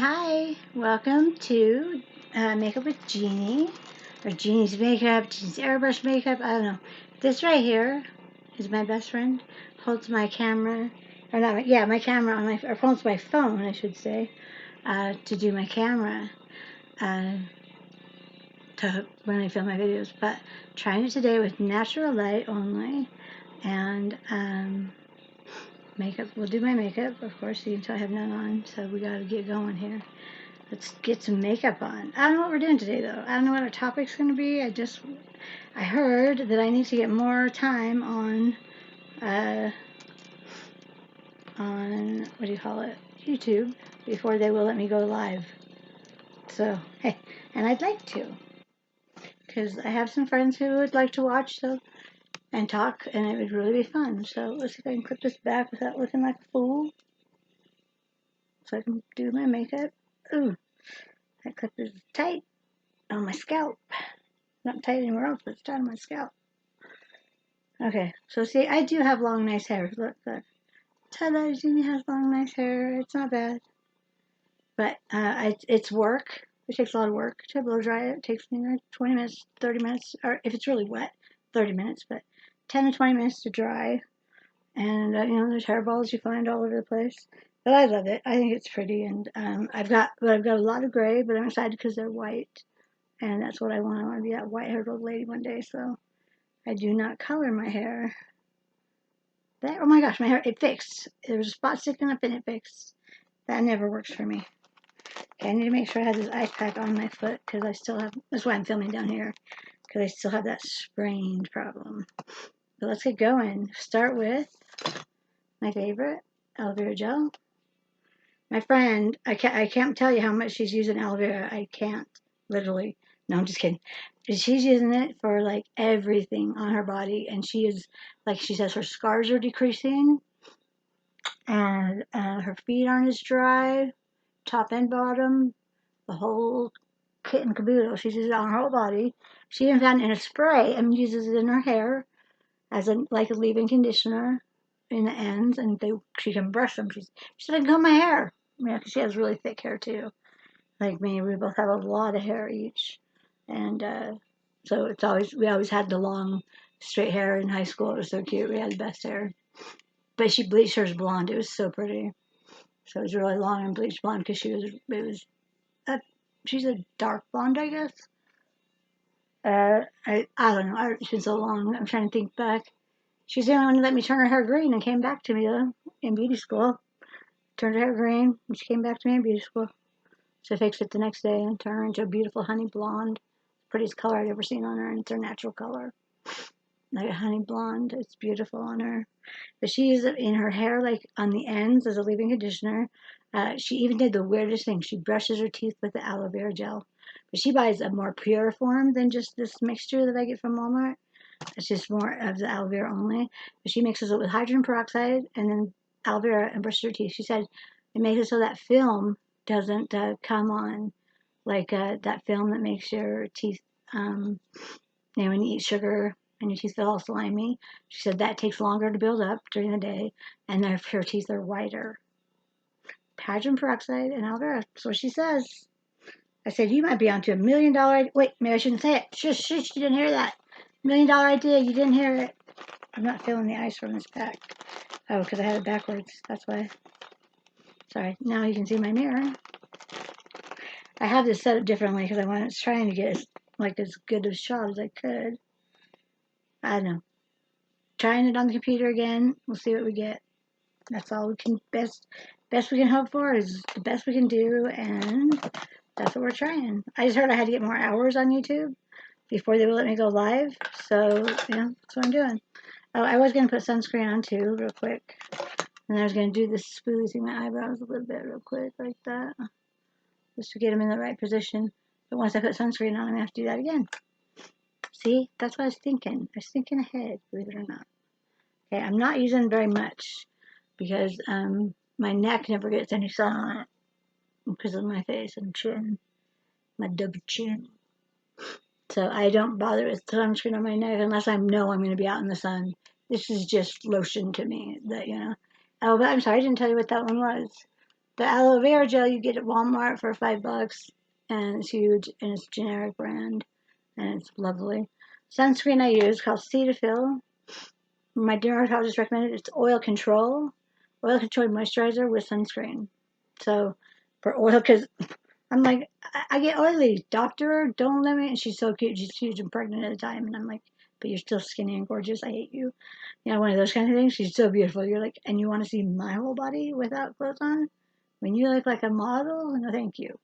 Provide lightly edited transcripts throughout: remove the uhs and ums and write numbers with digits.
Hi. Welcome to Makeup with Jeannie, or Jeannie's Makeup, Jeanne's Airbrush Makeup. I don't know. This right here is my best friend. Holds my camera, or not? Yeah, my camera on or holds my phone, I should say, to do my camera uh, to when I film my videos. But trying it today with natural light only, and makeup. We'll do my makeup, of course. You can tell I have none on, so we got to get going here. Let's get some makeup on. I don't know what we're doing today, though. I don't know what our topic's going to be. I heard that I need to get more time on, what do you call it, YouTube, before they will let me go live. So, hey, and I'd like to, because I have some friends who would like to watch, and talk, and it would really be fun. So let's see if I can clip this back without looking like a fool, so I can do my makeup. Ooh, that clip is tight on my scalp. Not tight anywhere else, but it's tight on my scalp. Okay, so see, I do have long, nice hair. Look. Ta-da, Jeannie has long, nice hair. It's not bad. But it's work. It takes a lot of work to blow dry it. It takes me like 20 minutes, 30 minutes, or if it's really wet, 30 minutes, but 10 to 20 minutes to dry. And, there's hairballs you find all over the place. But I love it. I think it's pretty. And I've got a lot of gray, but I'm excited because they're white. And that's what I want. I want to be that white-haired old lady one day, so I do not color my hair. Oh my gosh, my hair, it fixed. There was a spot sticking up and it fixed. That never works for me. Okay, I need to make sure I have this ice pack on my foot because I still have, that's why I'm filming down here, because I still have that sprained problem. But let's get going. Start with my favorite, Aloe Vera gel. My friend, I can't tell you how much she's using aloe vera. I can't, literally. No, I'm just kidding. She's using it for like everything on her body, and she is, like she says, her scars are decreasing, and her feet aren't as dry, top and bottom, the whole kit and caboodle. She uses it on her whole body. She even found it in a spray and uses it in her hair as like a leave-in conditioner in the ends, and she can brush them. She said, I can comb my hair. Yeah, because she has really thick hair too. Like me, we both have a lot of hair each, and so we always had the long, straight hair in high school. It was so cute. We had the best hair. But she bleached hers blonde. It was so pretty. So it was really long and bleached blonde because she's a dark blonde, I guess. I don't know. It's been so long. I'm trying to think back. She's the only one who let me turn her hair green and came back to me though in beauty school. Turned her hair green, and she came back to me in beauty school. So I fixed it the next day and turned her into a beautiful honey blonde. Prettiest color I've ever seen on her, and it's her natural color. Like a honey blonde. It's beautiful on her. But she uses it in her hair, like on the ends as a leave-in conditioner. She even did the weirdest thing. She brushes her teeth with the aloe vera gel. But she buys a more pure form than just this mixture that I get from Walmart. It's just more of the aloe vera only. But she mixes it with hydrogen peroxide and then aloe vera and brushes her teeth. She said it makes it so that film doesn't come on, like that film that makes your teeth, when you eat sugar and your teeth feel all slimy. She said that takes longer to build up during the day, and her teeth are whiter. Hydrogen peroxide and aloe vera. That's what she says. I said, you might be onto $1 million. Wait, maybe I shouldn't say it. Shush, you didn't hear that. $1 million idea. You didn't hear it. I'm not feeling the ice from this pack. Oh, because I had it backwards. That's why. Sorry. Now you can see my mirror. I have this set up differently because I was trying to get as good a shot as I could. I don't know. Trying it on the computer again. We'll see what we get. That's all we can best we can hope for is the best we can do, and that's what we're trying. I just heard I had to get more hours on YouTube before they would let me go live. So that's what I'm doing. Oh, I was gonna put sunscreen on too, real quick, and I was gonna do this smoothing my eyebrows a little bit, real quick, like that, just to get them in the right position. But once I put sunscreen on, I'm gonna have to do that again. See, that's what I was thinking. I was thinking ahead, believe it or not. Okay, I'm not using very much because my neck never gets any sun on it because of my face and chin, my double chin. So I don't bother with sunscreen on my neck unless I know I'm going to be out in the sun. This is just lotion to me, Oh, but I'm sorry, I didn't tell you what that one was. The aloe vera gel you get at Walmart for $5, and it's huge, and it's generic brand, and it's lovely. Sunscreen I use called Cetaphil. My dermatologist recommended it's oil control moisturizer with sunscreen. So for oil, because I'm like, I get oily. Doctor, don't let me. And she's so cute. She's huge and pregnant at the time. And I'm like, but you're still skinny and gorgeous. I hate you. You know, one of those kind of things. She's so beautiful. You're like, and you want to see my whole body without clothes on? When you look like a model? No, thank you.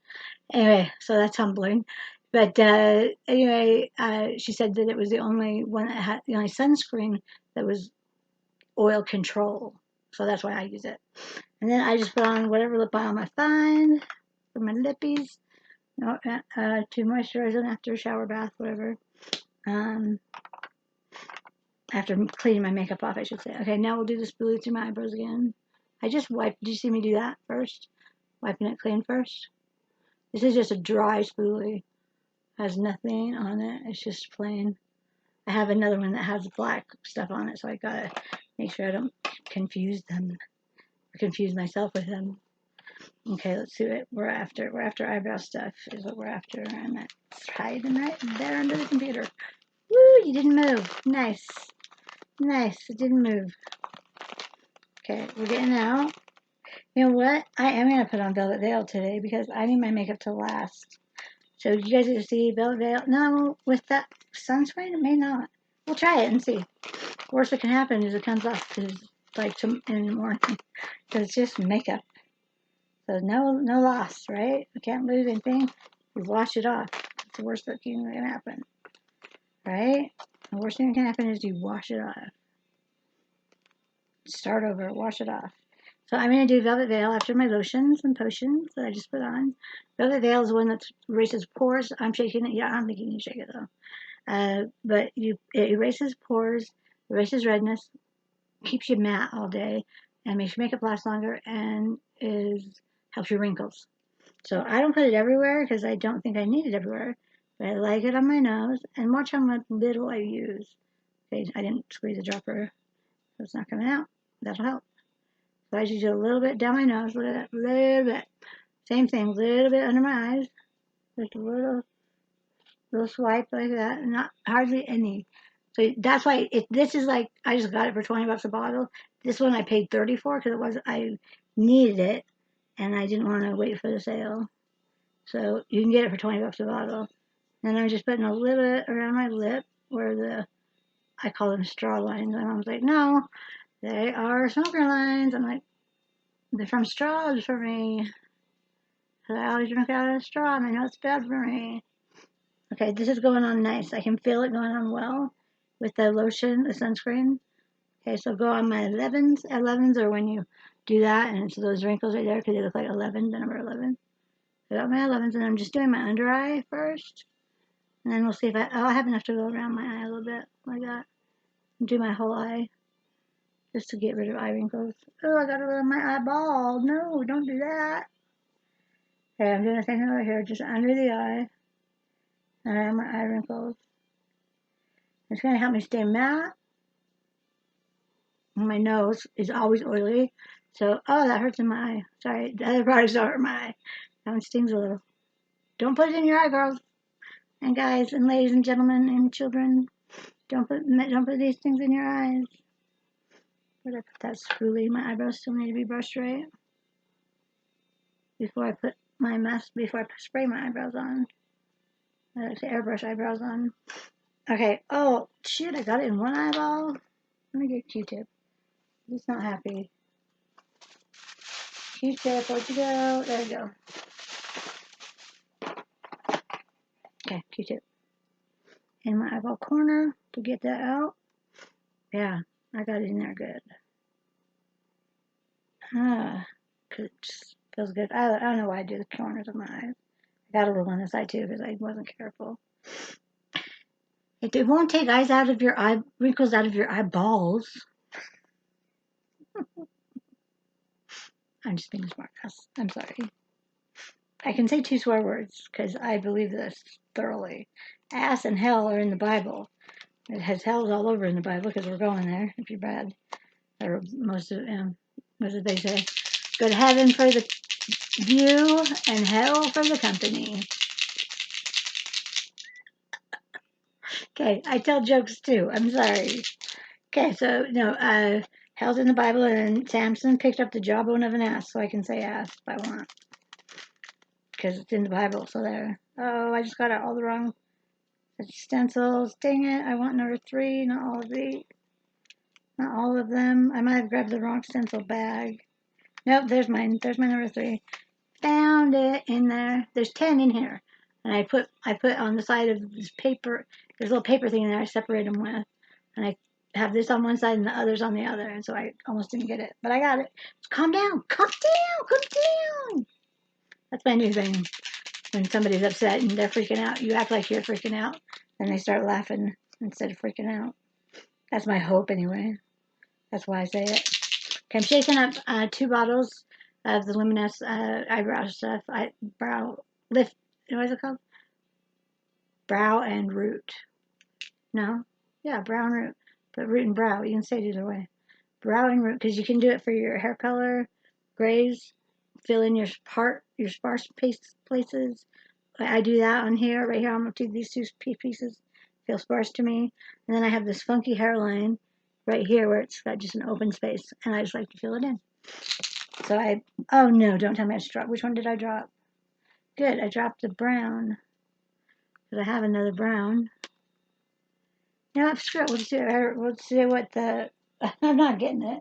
Anyway, so that's humbling. But anyway, she said that it was the only one that had the only sunscreen that was oil control. So that's why I use it. And then I just put on whatever lip balm I find for my lippies. To moisturize them after a shower bath, whatever. Um, After cleaning my makeup off, I should say. Okay, now we'll do the spoolie through my eyebrows again. I just wiped. Did you see me do that first? Wiping it clean first. This is just a dry spoolie. Has nothing on it. It's just plain. I have another one that has black stuff on it, so I gotta make sure I don't confuse them or confuse myself with them. Okay, let's do it. We're after eyebrow stuff is what we're after, and that's hiding right there under the computer. Woo! You didn't move. Nice, nice. It didn't move. Okay, we're getting out. You know what? I am gonna put on Velvet Veil today because I need my makeup to last. So you guys get to see Velvet Veil? No, with that sunscreen, it may not. We'll try it and see. Worst that can happen is it comes off in the morning because it's just makeup. So no loss, right? You can't lose anything. You wash it off. It's the worst that can happen, right? The worst thing that can happen is you wash it off. Start over, wash it off. So I'm going to do Velvet Veil after my lotions and potions that I just put on. Velvet Veil is the one that erases pores. I'm shaking it. Yeah, I'm making you shake it though. But it erases pores, erases redness, keeps you matte all day, and makes your makeup last longer, and helps your wrinkles. So I don't put it everywhere because I don't think I need it everywhere. But I like it on my nose, and watch how much little I use. Okay, I didn't squeeze a dropper, so it's not coming out. That'll help. So I just do a little bit down my nose, little bit. Same thing, little bit under my eyes. Just a little swipe like that, not hardly any. So that's why this is like, I just got it for $20 a bottle. This one I paid $30 for because I needed it and I didn't want to wait for the sale. So you can get it for $20 a bottle. And I'm just putting a little bit around my lip where I call them straw lines. My mom's like, no, they are smoker lines. I'm like, they're from straws for me. So I always drink out of a straw and I know it's bad for me. Okay, this is going on nice. I can feel it going on well with the lotion, the sunscreen. Okay, so go on my 11s. 11s are when you do that, and it's those wrinkles right there because they look like 11, the number 11. So I got my 11s, and I'm just doing my under eye first. And then we'll see if I have enough to go around my eye a little bit, like that. And do my whole eye, just to get rid of eye wrinkles. Oh, I got it on my eyeball. No, don't do that. Okay, I'm doing the same thing over here, just under the eye. And I have my eye wrinkles. It's going to help me stay matte. My nose is always oily. So, oh, that hurts in my eye. Sorry, the other products don't hurt my eye. That one stings a little. Don't put it in your eye, girls. And guys, and ladies and gentlemen, and children. Don't put these things in your eyes. Where'd I put that spoolie? My eyebrows still need to be brushed right. Before I put my mask, before I spray my eyebrows on. I like to airbrush eyebrows on. Okay, oh, shit, I got it in one eyeball. Let me get a Q-tip. He's not happy. Q-tip, where'd you go? There you go. Okay, Q-tip. In my eyeball corner to get that out. Yeah, I got it in there good. Cause it just feels good. I don't know why I do the corners of my eyes. I got a little on the side too because I wasn't careful. It won't take wrinkles out of your eyeballs. I'm just being a smart ass. I'm sorry. I can say 2 swear words because I believe this thoroughly. Ass and hell are in the Bible. It has hells all over in the Bible because we're going there if you're bad. Or most of they say. but heaven for the view and hell for the company. Okay, I tell jokes too. I'm sorry. Okay, so no, hell's in the Bible, and Samson picked up the jawbone of an ass, so I can say ass if I want, because it's in the Bible. So there. Oh, I just got it all the wrong stencils. Dang it! I want number 3, not all of the, not all of them. I might have grabbed the wrong stencil bag. Nope, there's mine. There's my number 3. Found it in there. There's 10 in here, and I put on the side of this paper. There's a little paper thing in there. I separate them with, and I have this on one side and the others on the other, and so I almost didn't get it, but I got it. Calm down, calm down, calm down. That's my new thing. When somebody's upset and they're freaking out, you act like you're freaking out, and they start laughing instead of freaking out. That's my hope, anyway. That's why I say it. Okay, I'm shaking up 2 bottles of the Luminous eyebrow stuff. Brow lift. What is it called? Brow and root. No? Yeah, brow and root. But root and brow. You can say it either way. Brow and root, because you can do it for your hair color, grays, fill in your sparse places. I do that on here, right here. I'm going to do these 2 pieces. Feel sparse to me. And then I have this funky hairline right here where it's got just an open space, and I just like to fill it in. So oh no, don't tell me I just dropped. Which one did I drop? Good, I dropped the brown, because I have another brown. You know what, screw it, we'll see what the, I'm not getting it.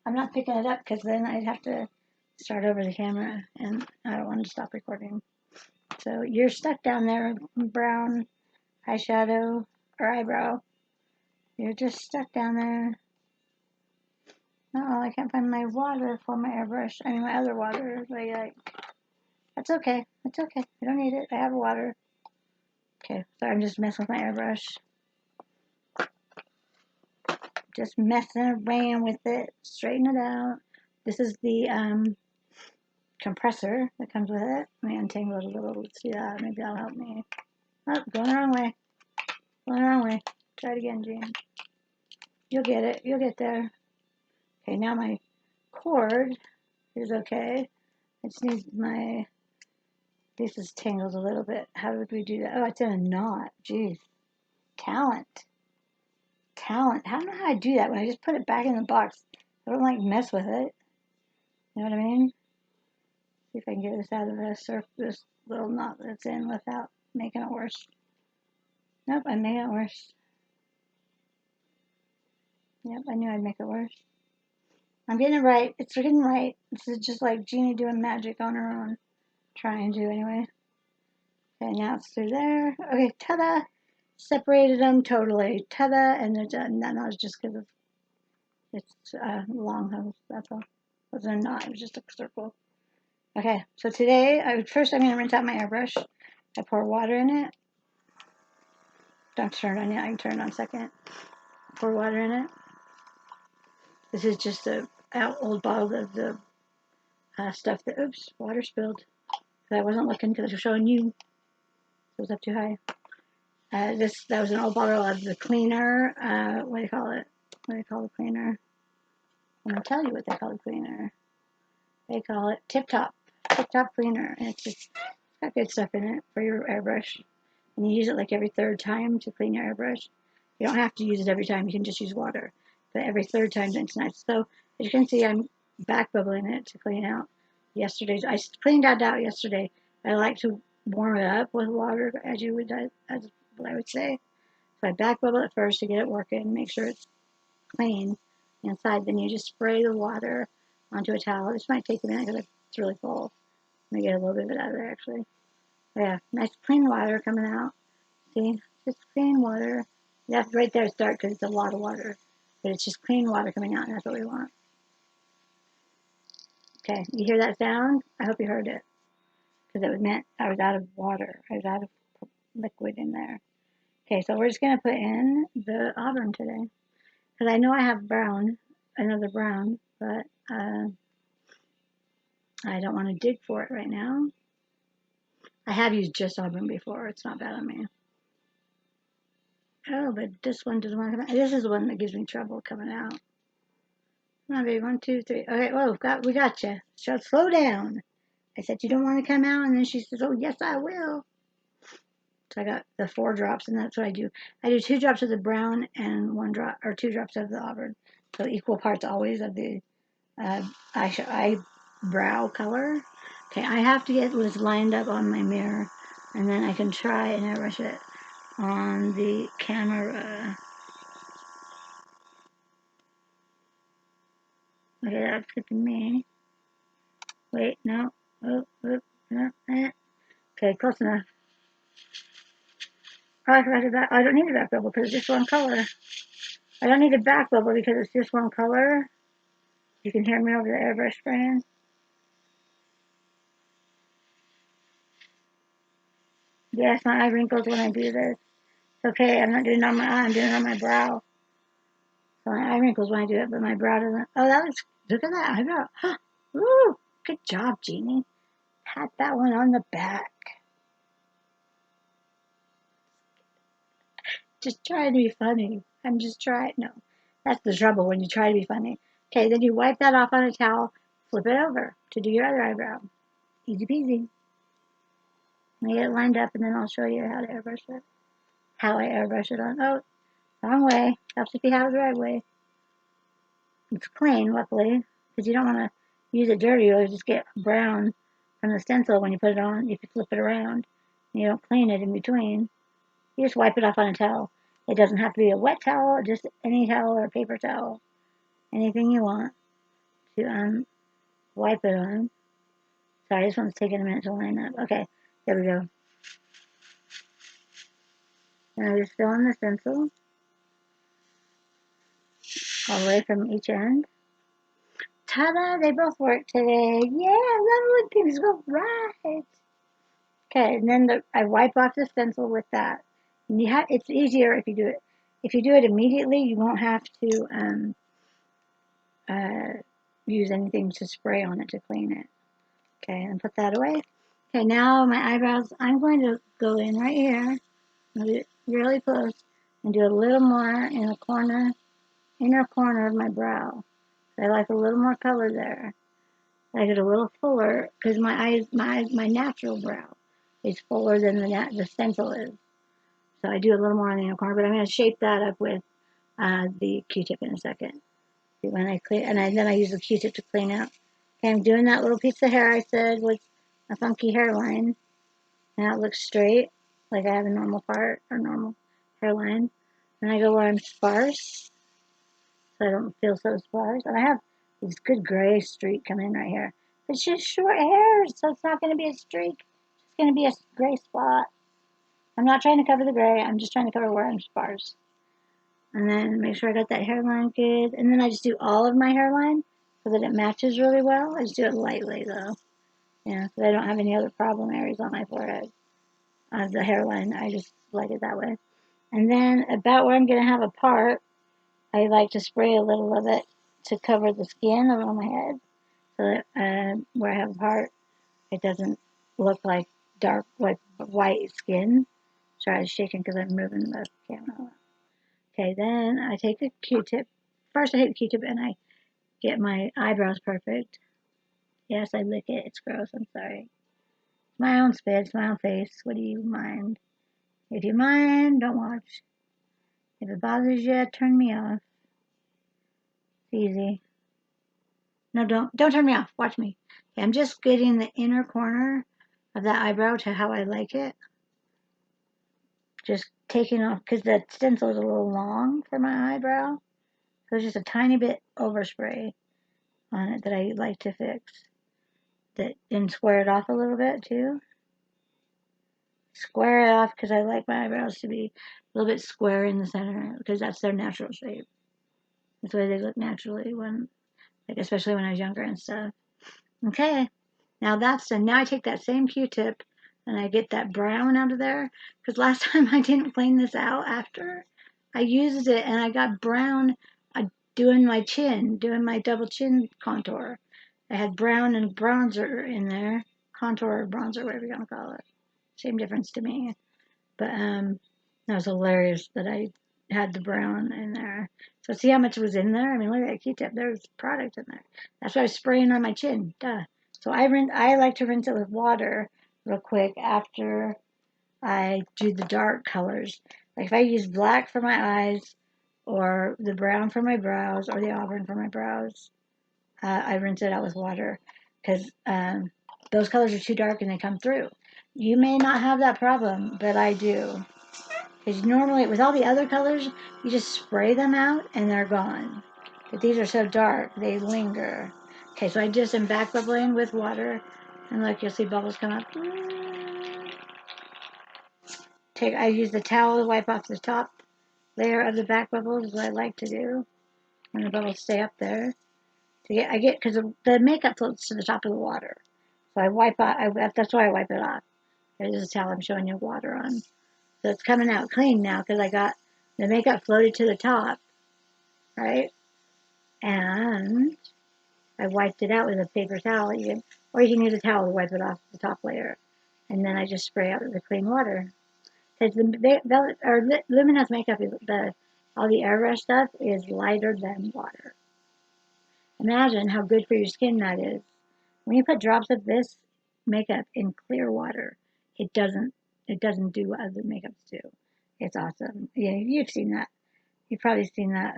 I'm not picking it up, because then I'd have to start over the camera, and I don't want to stop recording. So you're stuck down there, brown eyeshadow, or eyebrow. You're just stuck down there. Oh, I can't find my water for my airbrush. I mean, my other water. That's okay. It's okay. I don't need it. I have water. Okay, sorry, I'm just messing with my airbrush. Just messing around with it. Straighten it out. This is the compressor that comes with it. Let me untangle it a little. Let's see that. Maybe that'll help me. Oh, going the wrong way. Going the wrong way. Try it again, Jean. You'll get it. You'll get there. Okay, now my cord is okay. I just need my, this is tangled a little bit. How would we do that? Oh, it's in a knot. Jeez. Talent. I don't know how I do that when I just put it back in the box. I don't like mess with it. You know what I mean? See if I can get this out of this little knot that's in without making it worse. Nope, I made it worse. Yep, I knew I'd make it worse. I'm getting it right. It's getting right. This is just like Jeannie doing magic on her own. Trying to, anyway. Okay, now it's through there. Okay, ta-da! Separated them totally. Ta-da! And they're done. That was just because of it's long hose. That's all. It wasn't a knot. It was just a circle. Okay, so today, first I'm going to rinse out my airbrush. I pour water in it. Don't turn it on yet. I can turn it on second. Pour water in it. This is just a old bottle of the stuff that, oops, water spilled. I wasn't looking because I was showing you. It was up too high. That was an old bottle of the cleaner. What do you call it? What do they call the cleaner? I'm going to tell you what they call the cleaner. They call it Tip Top cleaner. And it's got good stuff in it for your airbrush. And you use it like every 3rd time to clean your airbrush. You don't have to use it every time. You can just use water. But every 3rd time, it's nice. So as you can see, I'm back bubbling it to clean out yesterday's. I cleaned that out yesterday. I like to warm it up with water, as what I would say. So I back bubble it first to get it working, make sure it's clean inside. Then you just spray the water onto a towel. This might take a minute because it's really full. Let me get a little bit of it out of there, actually. Yeah, nice clean water coming out. See, just clean water. Yeah, right there it's dark because it's a lot of water. But it's just clean water coming out, and that's what we want. Okay, you hear that sound? I hope you heard it. Because it meant I was out of water. I was out of liquid in there. Okay, so we're just going to put in the auburn today. Because I know I have brown, another brown, but I don't want to dig for it right now. I have used just auburn before. It's not bad on me. Oh, but this one doesn't want to come out. This is the one that gives me trouble coming out. Come on, baby. 1, 2, 3. Okay, whoa, we got you. So slow down. I said, you don't want to come out? And then she says, oh, yes, I will. So I got the 4 drops, and that's what I do. I do 2 drops of the brown and 1 drop, or 2 drops of the auburn. So equal parts always of the eyebrow color. Okay, I have to get this lined up on my mirror, and then I can try and airbrush it on the camera. Okay, that's good to me. Wait, no. Oh, no. Okay, close enough. Oh, I forgot that. I don't need a back bubble because it's just one color. I don't need a back bubble because it's just one color. You can hear me over the airbrush spraying. Yes, my eye wrinkles when I do this. It's okay, I'm not doing it on my eye, I'm doing it on my brow. So my eye wrinkles when I do it, but my brow doesn't. Oh, that looks, look at that eyebrow. Woo, good job, Jeannie. Pat that one on the back. Just trying to be funny. I'm just trying. No, that's the trouble when you try to be funny. Okay, then you wipe that off on a towel, flip it over to do your other eyebrow. Easy peasy. I get it lined up, and then I'll show you how to airbrush it. How I airbrush it on. Oh, wrong way. Helps if you have it the right way. It's clean, luckily, because you don't want to use it dirty. You'll just get brown from the stencil when you put it on. If you flip it around, and you don't clean it in between. You just wipe it off on a towel. It doesn't have to be a wet towel, just any towel or paper towel. Anything you want to wipe it on. Sorry, this one's taking a minute to line up. Okay, there we go. Now just fill in the stencil all the way from each end. Ta-da! They both work today. Yeah, I love when things go right. Okay, and then I wipe off the stencil with that. And it's easier if you do it. If you do it immediately, you won't have to use anything to spray on it to clean it. Okay, and put that away. Okay, now my eyebrows, I'm going to go in right here, really close, and do a little more in the inner corner of my brow. I like a little more color there. I get a little fuller because my natural brow is fuller than the stencil is. So I do a little more on the inner corner, but I'm going to shape that up with the Q-tip in a second. When I clear, and then I use the Q-tip to clean out. Okay, I'm doing that little piece of hair I said was a funky hairline. Now it looks straight, like I have a normal part or normal hairline. And I go where I'm sparse, so I don't feel so sparse. And I have this good gray streak coming in right here. It's just short hair, so it's not going to be a streak. It's going to be a gray spot. I'm not trying to cover the gray. I'm just trying to cover where I'm sparse. And then make sure I got that hairline good. And then I just do all of my hairline so that it matches really well. I just do it lightly though. Yeah, so I don't have any other problem areas on my forehead. The hairline, I just like it that way. And then about where I'm going to have a part, I like to spray a little of it to cover the skin around my head. So that where I have a part, it doesn't look like dark, like white skin. Sorry, I was shaking because I'm moving the camera. Okay, then I take a Q-tip. First I hit the Q-tip and I get my eyebrows perfect. Yes, I lick it. It's gross. I'm sorry. It's my own spit. It's my own face. What do you mind? If you mind, don't watch. If it bothers you, turn me off. It's easy. No, don't turn me off. Watch me. Okay, I'm just getting the inner corner of that eyebrow to how I like it. Just taking off, because the stencil is a little long for my eyebrow. So there's just a tiny bit overspray on it that I like to fix. And square it off a little bit too. Square it off because I like my eyebrows to be a little bit square in the center because that's their natural shape. That's the way they look naturally especially when I was younger and stuff. Okay, now that's done. Now I take that same Q-tip and I get that brown out of there because last time I didn't clean this out after I used it and I got brown doing my chin, doing my double chin contour. I had brown and bronzer in there, contour or bronzer, whatever you want to call it. Same difference to me. But that was hilarious that I had the brown in there. So see how much was in there? I mean, look at that Q-tip. There's product in there. That's what I was spraying on my chin. Duh. So I like to rinse it with water real quick after I do the dark colors. Like if I use black for my eyes, or the brown for my brows, or the auburn for my brows, I rinse it out with water because those colors are too dark and they come through. You may not have that problem, but I do. Because normally, with all the other colors, you just spray them out and they're gone. But these are so dark, they linger. Okay, so I just am back bubbling with water. And look, you'll see bubbles come up. I use the towel to wipe off the top layer of the back bubbles, is what I like to do. And the bubbles stay up there. Because the makeup floats to the top of the water. So I wipe out, that's why I wipe it off. There's a towel I'm showing you water on. So it's coming out clean now because I got the makeup floated to the top, right? And I wiped it out with a paper towel. Or you can use a towel to wipe it off the top layer. And then I just spray out with the clean water. Because Luminous makeup all the airbrush stuff is lighter than water. Imagine how good for your skin that is. When you put drops of this makeup in clear water, it doesn't do what other makeups do. It's awesome. Yeah, you've seen that. You've probably seen that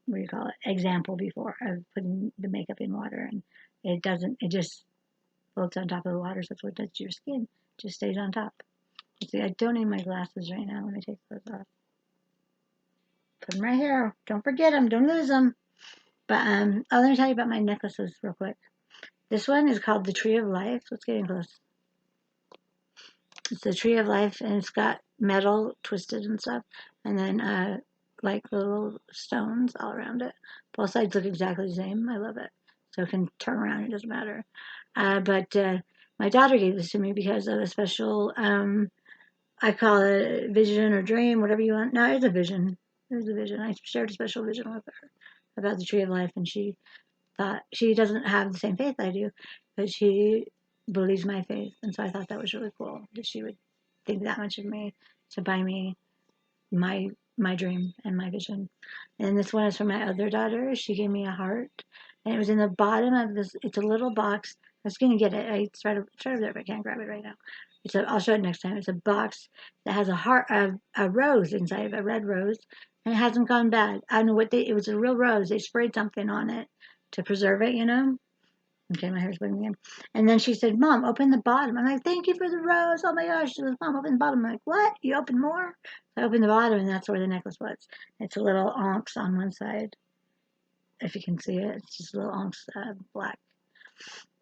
what do you call it, example before of putting the makeup in water, and it just floats on top of the water, so that's what it does to your skin. It just stays on top. You see, I don't need my glasses right now. Let me take those off. Put them right here. Don't forget them. Don't lose them. But let me tell you about my necklaces real quick. This one is called the Tree of Life. Let's get in close. It's the Tree of Life, and it's got metal twisted and stuff, and then like little stones all around it. Both sides look exactly the same. I love it. So it can turn around. It doesn't matter. But my daughter gave this to me because of a special, I call it vision or dream, whatever you want. No, it's a vision. It was a vision. I shared a special vision with her about the Tree of Life, and she thought she doesn't have the same faith I do, but she believes my faith, and so I thought that was really cool that she would think that much of me to buy me my dream and my vision. And this one is from my other daughter. She gave me a heart, and it was in the bottom of this. It's a little box. I was gonna get it. It's right over there, but I can't grab it right now. I'll show it next time. It's a box that has a heart, a rose inside, a red rose, and it hasn't gone bad. I don't know what it was a real rose. They sprayed something on it to preserve it, you know. Okay, my hair's bleeding again. And then she said, Mom, open the bottom. I'm like, thank you for the rose. Oh my gosh. She goes, Mom, open the bottom. I'm like, what? You open more? So I opened the bottom, and that's where the necklace was. It's a little onx on one side. If you can see it, it's just a little onx black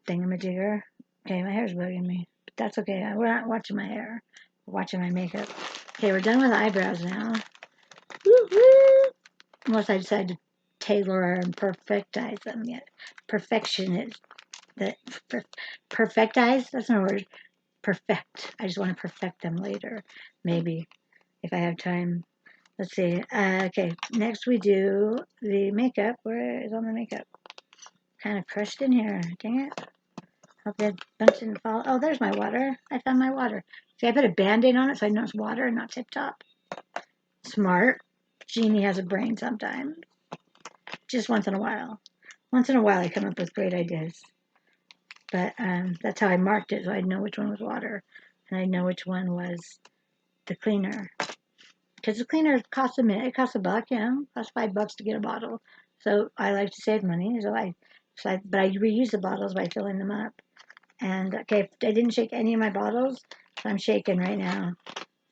thingamajigger. Okay, my hair's bugging me. But that's okay. We're not watching my hair. We're watching my makeup. Okay, we're done with eyebrows now. Woo-hoo! Unless I decide to tailor and perfectize them yet. Perfection is that perfectize, that's not a word. Perfect. I just want to perfect them later, maybe, if I have time. Let's see. Okay, next we do the makeup. Where is all my makeup? Kind of crushed in here. Dang it. Hope that bunch didn't fall. Oh, there's my water. I found my water. See, I put a Band-Aid on it so I know it's water and not tip-top. Smart. Jeannie has a brain sometimes. Just once in a while. Once in a while I come up with great ideas. But that's how I marked it, so I'd know which one was water, and I'd know which one was the cleaner. Because the cleaner costs a minute. It costs $1, you know, it costs $5 to get a bottle. So I like to save money, but I reuse the bottles by filling them up. And okay, I didn't shake any of my bottles, so I'm shaking right now.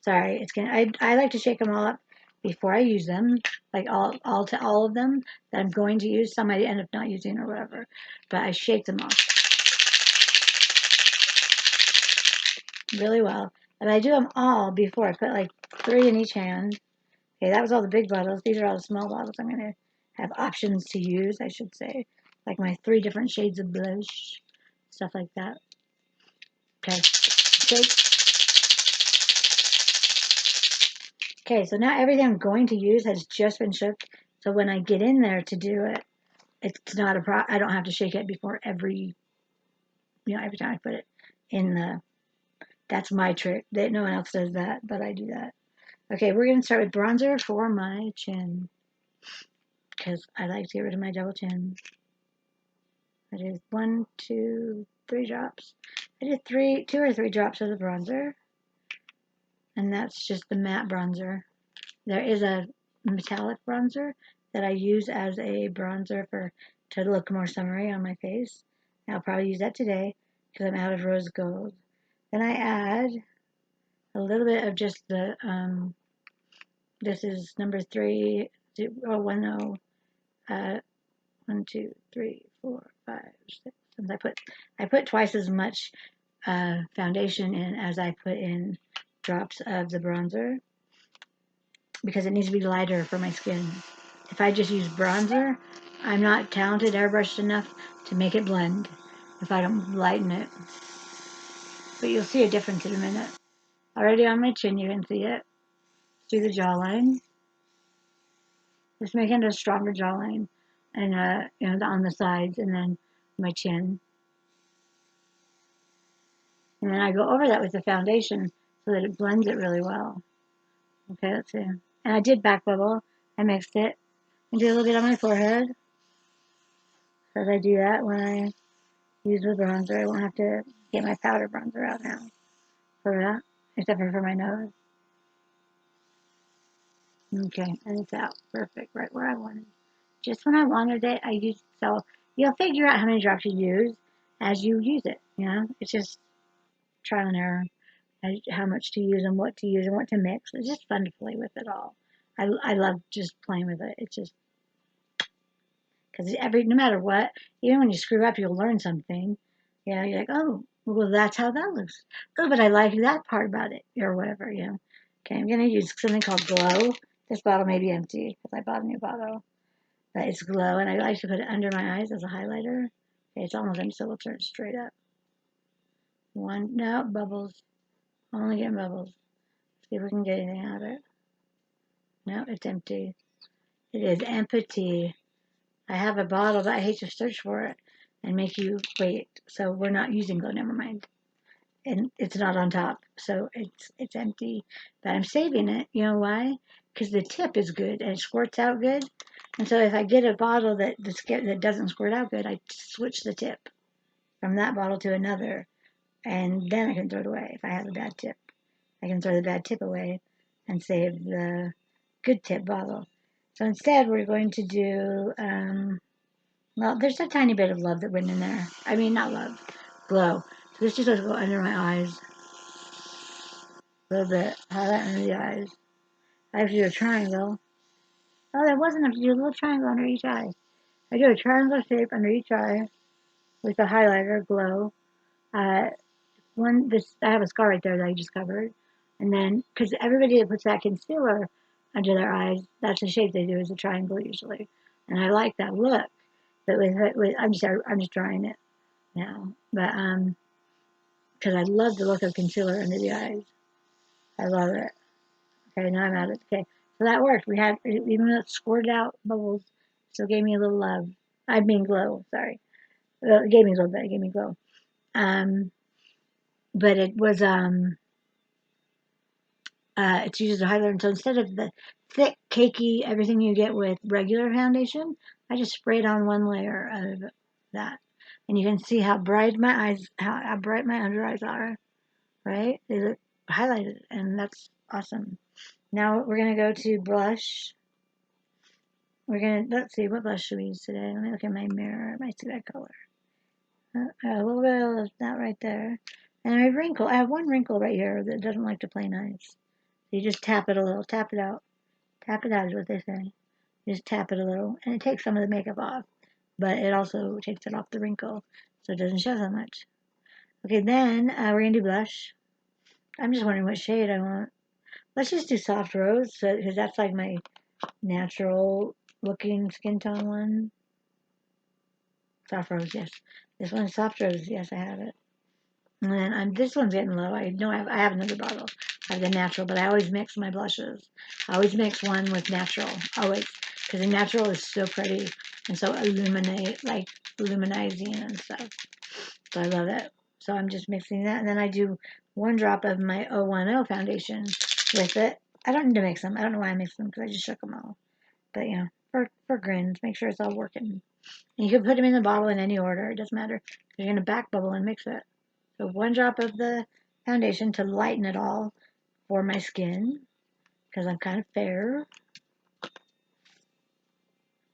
Sorry, I like to shake them all up before I use them, like all of them that I'm going to use. Some I end up not using or whatever, but I shake them all really well. And I do them all before. I put like 3 in each hand. Okay, that was all the big bottles. These are all the small bottles. I'm going to have options to use, I should say. Like my 3 different shades of blush, stuff like that. Okay, shake. Okay, so now everything I'm going to use has just been shook. So when I get in there to do it, it's not a problem. I don't have to shake it before every time I put it in the. That's my trick. No one else does that, but I do that. Okay, we're going to start with bronzer for my chin. because I like to get rid of my double chin. I did 1, 2, 3 drops. I did 2 or 3 drops of the bronzer, and that's just the matte bronzer. There is a metallic bronzer that I use as a bronzer to look more summery on my face. I'll probably use that today because I'm out of rose gold. Then I add a little bit of just the, this is number 3, 10, 1, 2, 3, 4, 5, 6. And I put twice as much foundation in as I put in drops of the bronzer because it needs to be lighter for my skin. If I just use bronzer, I'm not talented airbrushed enough to make it blend if I don't lighten it. But you'll see a difference in a minute. Already on my chin, you can see it through the jawline. Just making a stronger jawline, and on the sides, and then my chin. And then I go over that with the foundation so that it blends it really well. Okay, let's see. And I did back bubble. I mixed it and did a little bit on my forehead. Because I do that when I use the bronzer. I won't have to get my powder bronzer out now for that, except for my nose. Okay, and it's out. Perfect, right where I wanted. Just when I wanted it, I used, so you'll figure out how many drops you use as you use it, It's just trial and error, how much to use and what to mix. It's just fun to play with it all. I love just playing with it. It's just, because no matter what, even when you screw up, you'll learn something. You're like, oh, well, that's how that looks. Oh, but I like that part about it, or whatever, Okay, I'm going to use something called Glow. This bottle may be empty because I bought a new bottle. But it's Glow, and I like to put it under my eyes as a highlighter. Okay, it's almost empty, so we'll turn it straight up. No, bubbles. Only getting bubbles. See if we can get anything out of it. No, it's empty. It is empty. I have a bottle, but I hate to search for it and make you wait. So we're not using Glow, never mind. And it's not on top, so it's empty. But I'm saving it. You know why? Because the tip is good and it squirts out good. And so if I get a bottle that doesn't squirt out good, I switch the tip from that bottle to another, and then I can throw it away if I have a bad tip. I can throw the bad tip away and save the good tip bottle. So instead, we're going to do, well, there's a tiny bit of love that went in there. I mean, not love, Glow. So this just goes to go under my eyes. A little bit. Highlight under the eyes. I have to do a triangle. Oh, there wasn't enough to do a little triangle under each eye. I do a triangle shape under each eye with the highlighter, Glow. I have a scar right there that I just covered. And then, because everybody that puts that concealer under their eyes, that's the shape they do, is a triangle usually. And I like that look. But I'm just drawing it now. But because I love the look of concealer under the eyes. I love it. Okay, now I'm at it. Okay, so that worked. We had, even though it squirted out bubbles, still gave me a little love. I mean glow, sorry. It gave me a little bit, it gave me glow. But it was, it's used as a highlighter. And so instead of the thick, cakey, everything you get with regular foundation, I just sprayed on one layer of that. And you can see how bright my eyes, how bright my under eyes are, right? They look highlighted, and that's awesome. Now we're going to go to blush. Let's see, what blush should we use today? Let me look at my mirror. I might see that color. A little bit of that right there. And I have one wrinkle right here that doesn't like to play nice. So you just tap it a little, tap it out. Tap it out is what they say. You just tap it a little, and it takes some of the makeup off, but it also takes it off the wrinkle, so it doesn't show so much. Okay, then we're going to do blush. I'm just wondering what shade I want. Let's just do soft rose, because that's like my natural looking skin tone one. Soft rose, yes. This one's soft rose, yes, I have it. And then this one's getting low. I know I have another bottle. I have the natural, but I always mix my blushes. I always mix one with natural, always, because the natural is so pretty and so illuminizing and stuff. So I love it. So I'm just mixing that, and then I do one drop of my 010 foundation with it. I don't need to mix them. I don't know why I mixed them, because I just shook them all. But for grins. Make sure it's all working. And you can put them in the bottle in any order. It doesn't matter. You're going to back bubble and mix it. So 1 drop of the foundation to lighten it all for my skin because I'm kind of fair.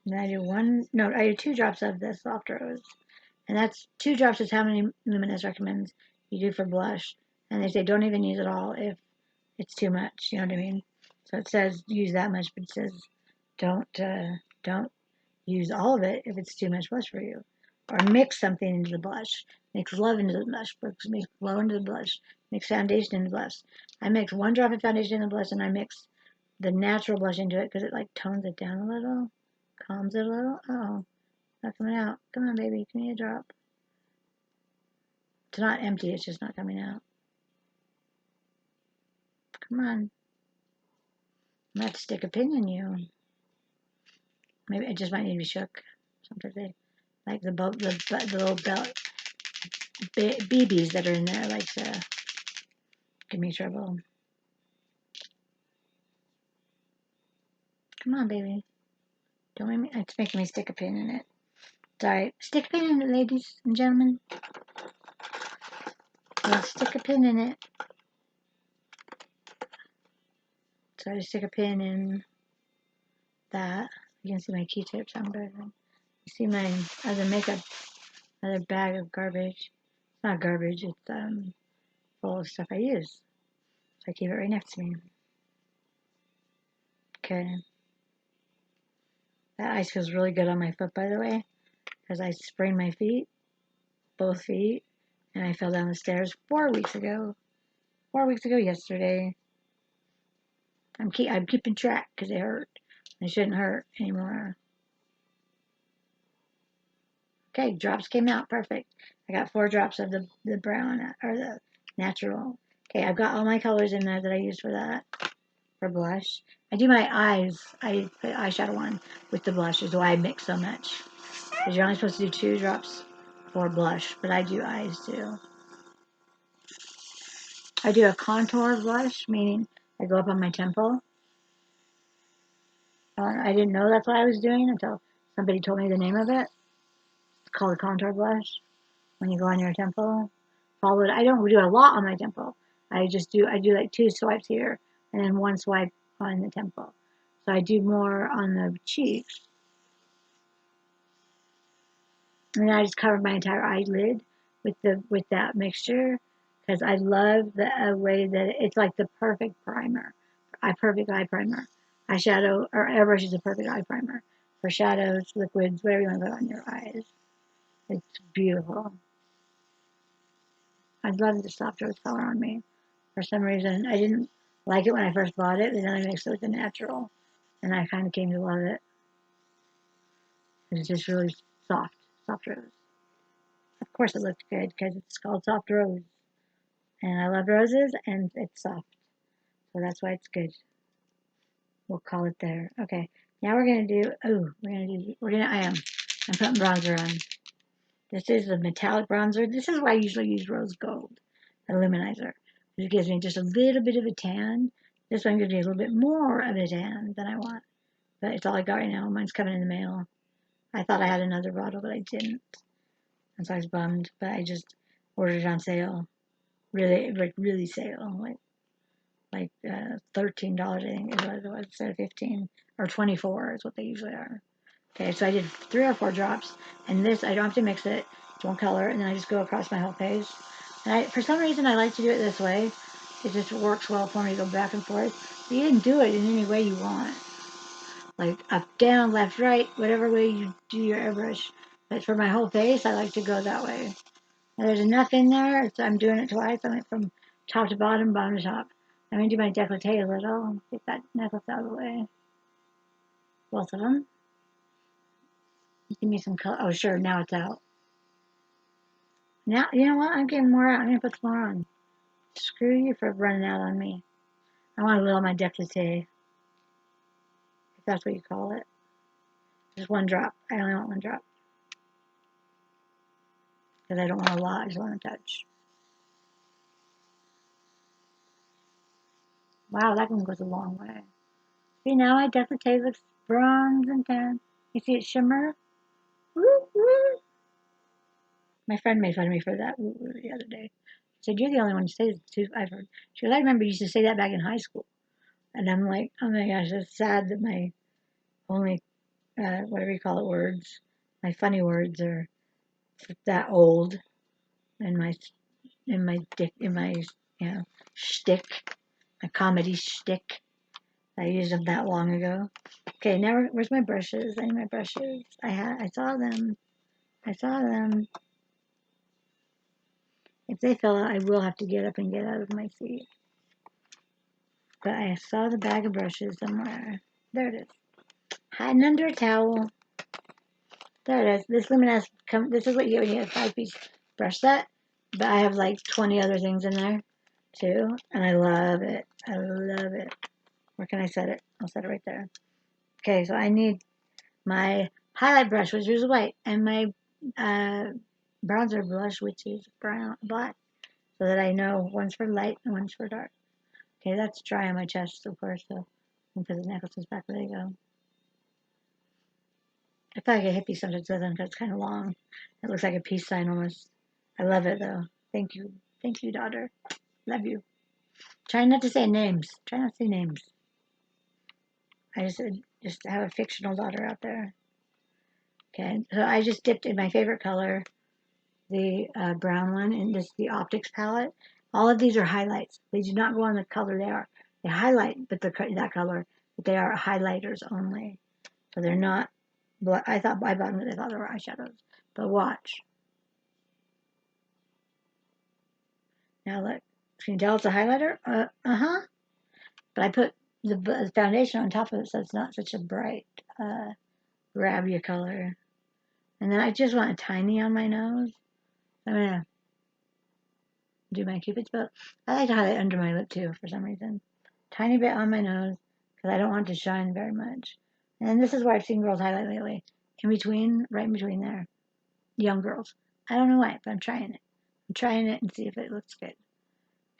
And I do 2 drops of the soft rose. And that's 2 drops is how many Luminous recommends you do for blush. And they say don't even use it all if it's too much. You know what I mean? So it says use that much, but it says don't use all of it if it's too much blush for you. Or mix something into the blush. Mix love into the blush. Mix glow into the blush. Mix foundation into the blush. I mix 1 drop of foundation in the blush and I mix the natural blush into it because it like tones it down a little, calms it a little. Oh, not coming out. Come on, baby. Give me a drop. It's not empty. It's just not coming out. Come on. I'm going to have to stick a pin in you. Maybe it just might need to be shook. Sometimes they like the little belt BBs that are in there like to give me trouble. Come on, baby. Don't make me. It's making me stick a pin in it. Sorry. Stick a pin in it, ladies and gentlemen. Yeah, stick a pin in it. So I stick a pin in that. You can see my Q-tips on good. You see my other bag of garbage. It's not garbage. It's full of stuff I use. So I keep it right next to me. Okay. That ice feels really good on my foot, by the way, because I sprained my feet, both feet, and I fell down the stairs 4 weeks ago. 4 weeks ago yesterday. I'm keeping track because it hurt. It shouldn't hurt anymore. Okay, drops came out perfect. I got 4 drops of the brown or the natural. Okay, I've got all my colors in there that I use for that, for blush. I do my eyes. I put eyeshadow on with the blush is why I mix so much. Because you're only supposed to do 2 drops for blush, but I do eyes too. I do a contour blush, meaning I go up on my temple. I didn't know that's what I was doing until somebody told me the name of it. It's called a contour blush. When you go on your temple, follow it. I don't do a lot on my temple. I do like 2 swipes here and then 1 swipe on the temple. So I do more on the cheeks. And then I just cover my entire eyelid with that mixture because I love the way that it's like the perfect primer, perfect eye primer. Eyeshadow or airbrush is a perfect eye primer for shadows, liquids, whatever you want to put on your eyes. It's beautiful. I love the soft rose color on me. For some reason, I didn't like it when I first bought it, but then I mixed it with the natural, and I kind of came to love it. It's just really soft rose. Of course, it looked good because it's called soft rose, and I love roses, and it's soft, so that's why it's good. We'll call it there. Okay, now we're gonna do. I'm putting bronzer on. This is a metallic bronzer. This is why I usually use rose gold, a luminizer. It gives me just a little bit of a tan. This one gives me a little bit more of a tan than I want. But it's all I got right now. Mine's coming in the mail. I thought I had another bottle, but I didn't. And so I was bummed. But I just ordered it on sale. Really sale. Like $13, I think it was instead of 15 or 24 is what they usually are. Okay, so I did 3 or 4 drops, and this I don't have to mix it. It's one color, and then I just go across my whole face. And for some reason, I like to do it this way. It just works well for me to go back and forth. But you can do it in any way you want, like up, down, left, right, whatever way you do your airbrush. But for my whole face, I like to go that way. Now, there's enough in there, so I'm doing it twice. I went from top to bottom, bottom to top. I'm going to do my décolleté a little. Get that necklace out of the way. Both of them. Give me some color. Oh, sure, now it's out. Now, you know what? I'm getting more out. I'm going to put some more on. Screw you for running out on me. I want a little of my décolleté, if that's what you call it. Just 1 drop. I only want 1 drop. Because I don't want a lot. I just want a touch. Wow, that one goes a long way. See, now my decollete looks bronze and tan. You see it shimmer? Woo, woo. My friend made fun of me for that woo, woo the other day. She said, "You're the only one who says it too." I've heard. She goes, "I remember you used to say that back in high school." And I'm like, "Oh my gosh, it's sad that my only, whatever you call it, words, my funny words are that old, and my shtick, my comedy shtick. I used them that long ago." Okay, now where's my brushes? I need my brushes. I saw them. I saw them. If they fell out, I will have to get up and get out of my seat. But I saw the bag of brushes somewhere. There it is. Hiding under a towel. There it is. This Luminous, this is what you get when you get a 5-piece brush set. But I have like 20 other things in there too. And I love it. I love it. Where can I set it? I'll set it right there. Okay, so I need my highlight brush, which is white, and my bronzer blush, which is black, so that I know one's for light and one's for dark. Okay, that's dry on my chest, of course, so because the necklace is back, there you go. I feel like a hippie sometimes with them because it's kind of long. It looks like a peace sign almost. I love it though. Thank you. Thank you, daughter. Love you. Try not to say names. Try not to say names. I just have a fictional daughter out there. Okay, so I just dipped in my favorite color, the brown one, in the Optics palette. All of these are highlights. They do not go on the color they are. They highlight, but that color, but they are highlighters only. So they're not. I bought them because I thought they were eyeshadows. But watch. Now look. Can you tell it's a highlighter? Uh-huh. But I put the foundation on top of it so it's not such a bright, grab you color. And then I just want a tiny on my nose. I'm gonna do my Cupid's bow. I like to highlight under my lip too for some reason. Tiny bit on my nose because I don't want it to shine very much. And this is where I've seen girls highlight lately. In between, right in between there. Young girls. I don't know why, but I'm trying it. I'm trying it and see if it looks good.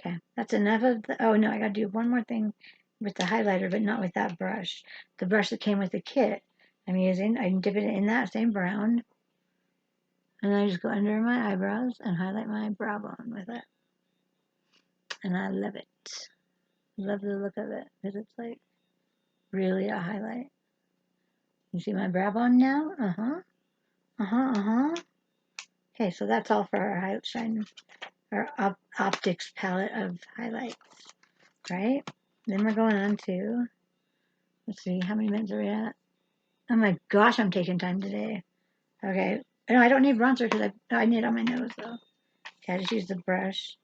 Okay, that's enough of the, oh no, I gotta do one more thing with the highlighter, but not with that brush. The brush that came with the kit I'm using, I can dip it in that same brown. And I just go under my eyebrows and highlight my brow bone with it. And I love it. Love the look of it because it's like really a highlight. You see my brow bone now? Uh-huh. Uh-huh, uh-huh. Okay, so that's all for our our Optics palette of highlights, right? Then we're going on to, let's see, how many minutes are we at? Oh my gosh, I'm taking time today. Okay. No, I don't need bronzer because I need it on my nose though. Okay, I just use the brush.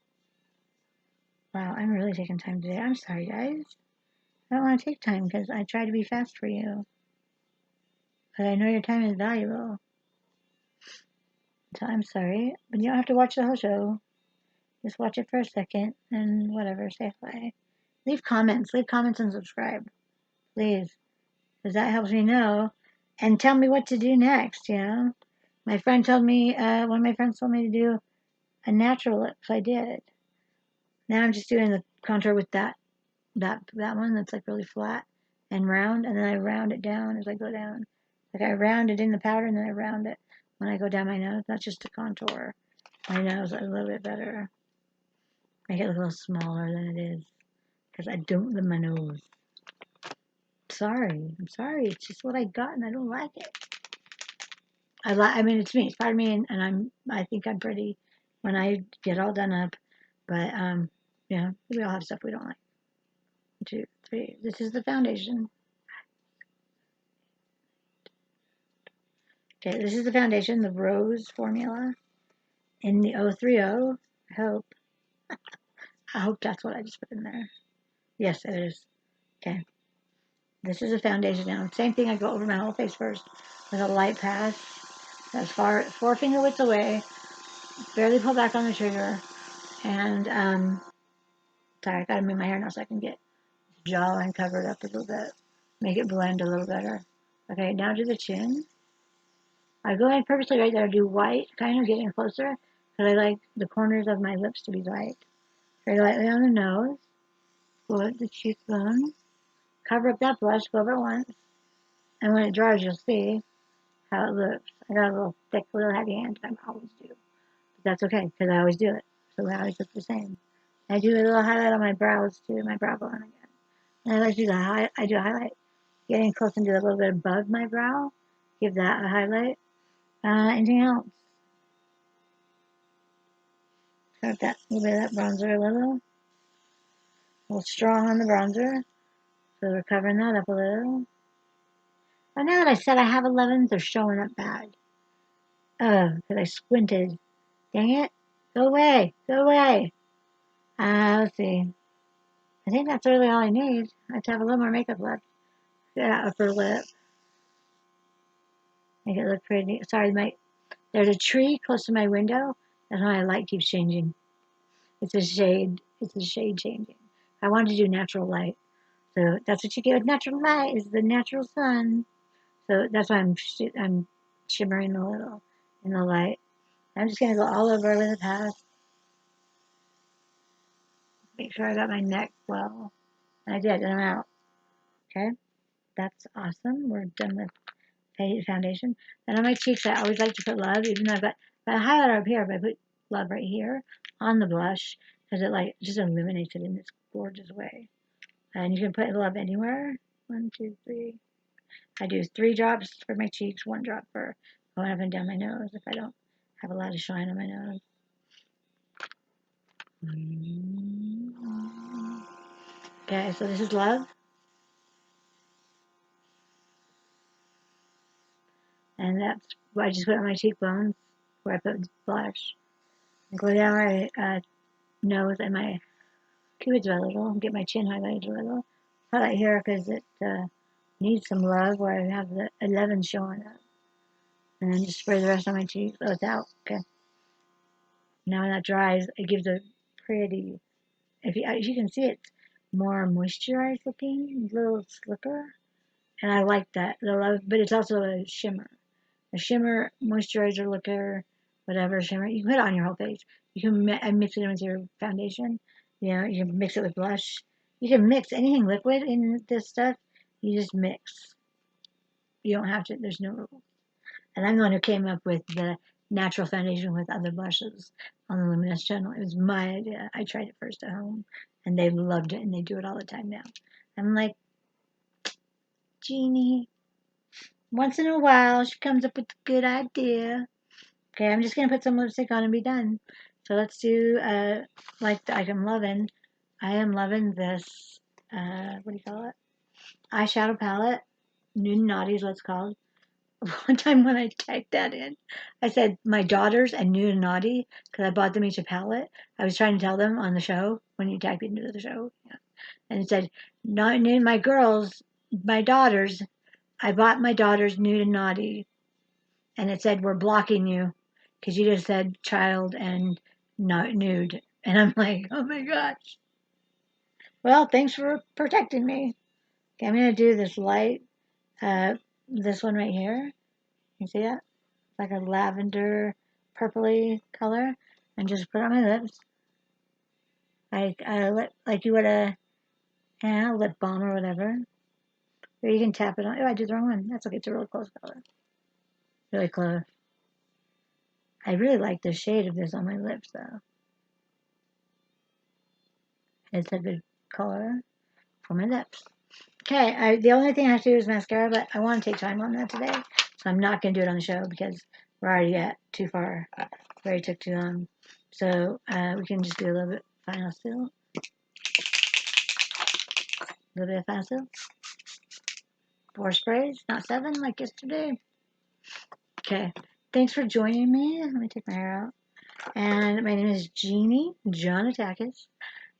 Wow, I'm really taking time today. I'm sorry, guys. I don't want to take time because I try to be fast for you. But I know your time is valuable. So I'm sorry. But you don't have to watch the whole show. Just watch it for a second and whatever, say hi. Leave comments and subscribe. Please. Because that helps me know. And tell me what to do next, you know? My friend told me, one of my friends told me to do a natural lip, so I did. Now I'm just doing the contour with that one that's like really flat and round, and then I round it down as I go down. Like I round it in the powder, and then I round it when I go down my nose. That's just to contour my nose a little bit better. Make it look a little smaller than it is, because I don't love my nose. I'm sorry. It's just what I got, and I don't like it. I mean, it's me. It's part of me, and I think I'm pretty when I get all done up. But yeah, we all have stuff we don't like. 1, 2, 3. This is the foundation. Okay, this is the foundation, the Rose formula in the 030. I hope that's what I just put in there. Yes, it is. Okay. This is a foundation now. Same thing, I go over my whole face first with a light pass. That's 4 finger widths away. Barely pull back on the trigger. And, sorry, I gotta move my hair now so I can get the jawline covered up a little bit. Make it blend a little better. Okay, now to the chin. I go ahead purposely right there, do white, kind of getting closer, because I like the corners of my lips to be light. Very lightly on the nose, foot, the cheekbone, cover up that blush, go over it once, and when it dries, you'll see how it looks. I got a little thick, little heavy hand. I always do. But that's okay, because I always do it. So they always look the same. I do a little highlight on my brows, too, my brow bone again. And I like to do I do a highlight getting close and do a little bit above my brow. Give that a highlight. Anything else? Got that little bit of that bronzer a little strong on the bronzer. So we're covering that up a little. But now that I said I have 11s, they're showing up bad. Oh, because I squinted. Dang it. Go away. Go away. Let's see. I think that's really all I need. I have to have a little more makeup left. That upper lip. Make it look pretty. Sorry, there's a tree close to my window. That's why my light keeps changing. It's a shade. It's a shade changing. I wanted to do natural light. So that's what you get with natural light is the natural sun. So that's why I'm shimmering a little in the light. I'm just gonna go all over with a pass. Make sure I got my neck well. I did, and I'm out. Okay, that's awesome. We're done with foundation. And on my cheeks, I always like to put love, even though I've got a highlighter up here, but I put love right here on the blush because it like just illuminates it in this gorgeous way. And you can put love anywhere. 1, 2, 3. I do 3 drops for my cheeks, 1 drop for going up and down my nose if I don't have a lot of shine on my nose. Okay, so this is love. And that's what I just put on my cheekbones where I put blush. I go down my nose and my cupid's a little, get my chin highlighted a little. Highlight here because it needs some love where I have the 11 showing up. And then just spray the rest on my cheeks. Oh, it's out. Okay. Now when that dries, it gives a pretty, if you can see, it's more moisturized looking, a little slicker. And I like that. But it's also a shimmer. A shimmer, moisturizer looker, whatever shimmer. You can put it on your whole face. You can mix it in with your foundation. You know, you can mix it with blush. You can mix anything liquid in this stuff. You just mix. You don't have to. There's no rules. And I'm the one who came up with the natural foundation with other blushes on the Luminous channel. It was my idea. I tried it first at home, and they loved it, and they do it all the time now. I'm like, Jeannie, once in a while, she comes up with a good idea. Okay, I'm just going to put some lipstick on and be done. So let's do, like the item loving. I am loving this, what do you call it? Eyeshadow palette. Nude and Naughty is what it's called. One time when I typed that in, I said my daughters and Nude and Naughty because I bought them each a palette. I was trying to tell them on the show when you type into the show. Yeah. And it said, not my girls, my daughters. I bought my daughters Nude and Naughty. And it said, we're blocking you because you just said child and not nude. And I'm like, oh my gosh. Well, thanks for protecting me. Okay, I'm going to do this light, this one right here. You see that? It's like a lavender purpley color. And just put it on my lips. Like you would a lip balm or whatever. Or you can tap it on. Oh, I did the wrong one. That's okay. It's a really close color. Really close. I really like the shade of this on my lips, though. It's a good color for my lips. Okay, the only thing I have to do is mascara, but I want to take time on that today, so I'm not going to do it on the show because we're already at too far. It already took too long. So we can just do a little bit final still. A little bit of final still. 4 sprays, not 7 like yesterday. Okay, thanks for joining me. Let me take my hair out. And my name is Jeannie Jeanne'S,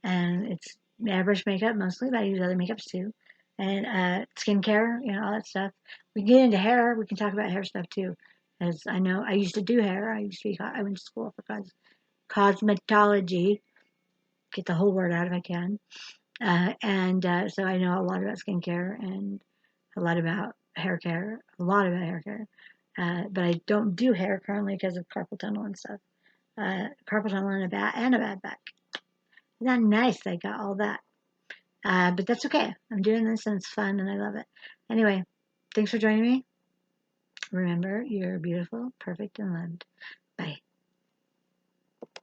and it's Airbrush makeup mostly, but I use other makeups too. And skincare, all that stuff. We can get into hair. We can talk about hair stuff too. As I know, I used to do hair. I went to school for cosmetology. Get the whole word out if I can. So I know a lot about skincare and a lot about hair care. But I don't do hair currently because of carpal tunnel and stuff. Carpal tunnel and a bad back. Isn't that nice? I got all that. But that's okay. I'm doing this and it's fun and I love it. Anyway, thanks for joining me. Remember, you're beautiful, perfect, and loved. Bye.